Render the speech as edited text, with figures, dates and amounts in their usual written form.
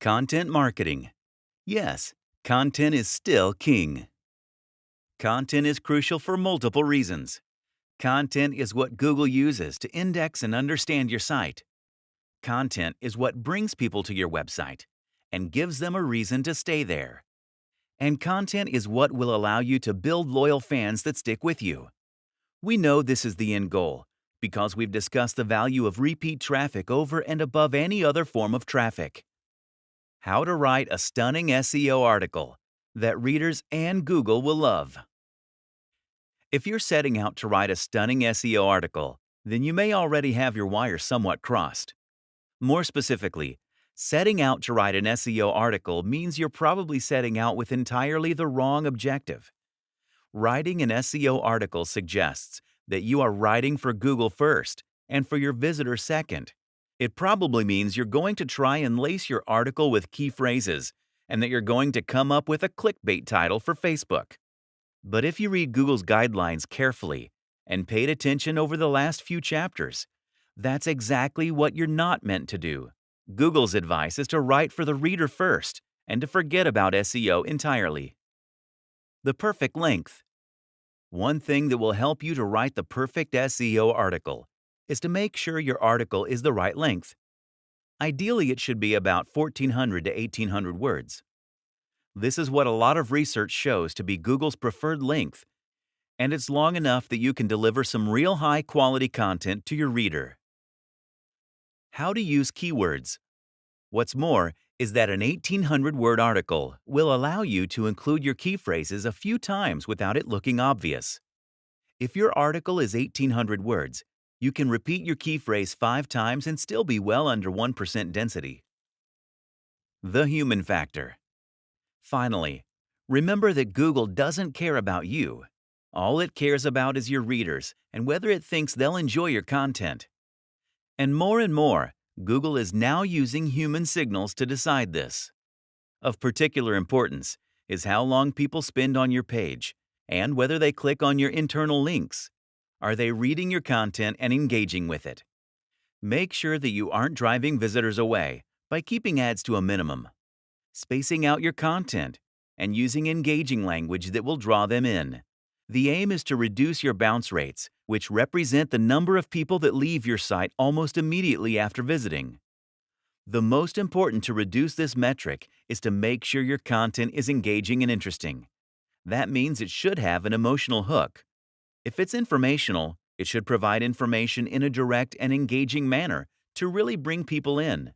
Content marketing. Yes, content is still king. Content is crucial for multiple reasons. Content is what Google uses to index and understand your site. Content is what brings people to your website and gives them a reason to stay there. And content is what will allow you to build loyal fans that stick with you. We know this is the end goal because we've discussed the value of repeat traffic over and above any other form of traffic. How to write a stunning SEO article that readers and Google will love. If you're setting out to write a stunning SEO article, then you may already have your wires somewhat crossed. More specifically, setting out to write an SEO article means you're probably setting out with entirely the wrong objective. Writing an SEO article suggests that you are writing for Google first and for your visitors second. It probably means you're going to try and lace your article with key phrases and that you're going to come up with a clickbait title for Facebook. But if you read Google's guidelines carefully and paid attention over the last few chapters, that's exactly what you're not meant to do. Google's advice is to write for the reader first and to forget about SEO entirely. The perfect length. One thing that will help you to write the perfect SEO article is to make sure your article is the right length. Ideally, it should be about 1,400 to 1,800 words. This is what a lot of research shows to be Google's preferred length, and it's long enough that you can deliver some real high-quality content to your reader. How to use keywords. What's more is that an 1,800-word article will allow you to include your key phrases a few times without it looking obvious. If your article is 1,800 words, you can repeat your key phrase 5 times and still be well under 1% density. The human factor. Finally, remember that Google doesn't care about you. All it cares about is your readers and whether it thinks they'll enjoy your content. And more, Google is now using human signals to decide this. Of particular importance is how long people spend on your page and whether they click on your internal links. Are they reading your content and engaging with it? Make sure that you aren't driving visitors away by keeping ads to a minimum, spacing out your content, and using engaging language that will draw them in. The aim is to reduce your bounce rates, which represent the number of people that leave your site almost immediately after visiting. The most important to reduce this metric is to make sure your content is engaging and interesting. That means it should have an emotional hook. If it's informational, it should provide information in a direct and engaging manner to really bring people in.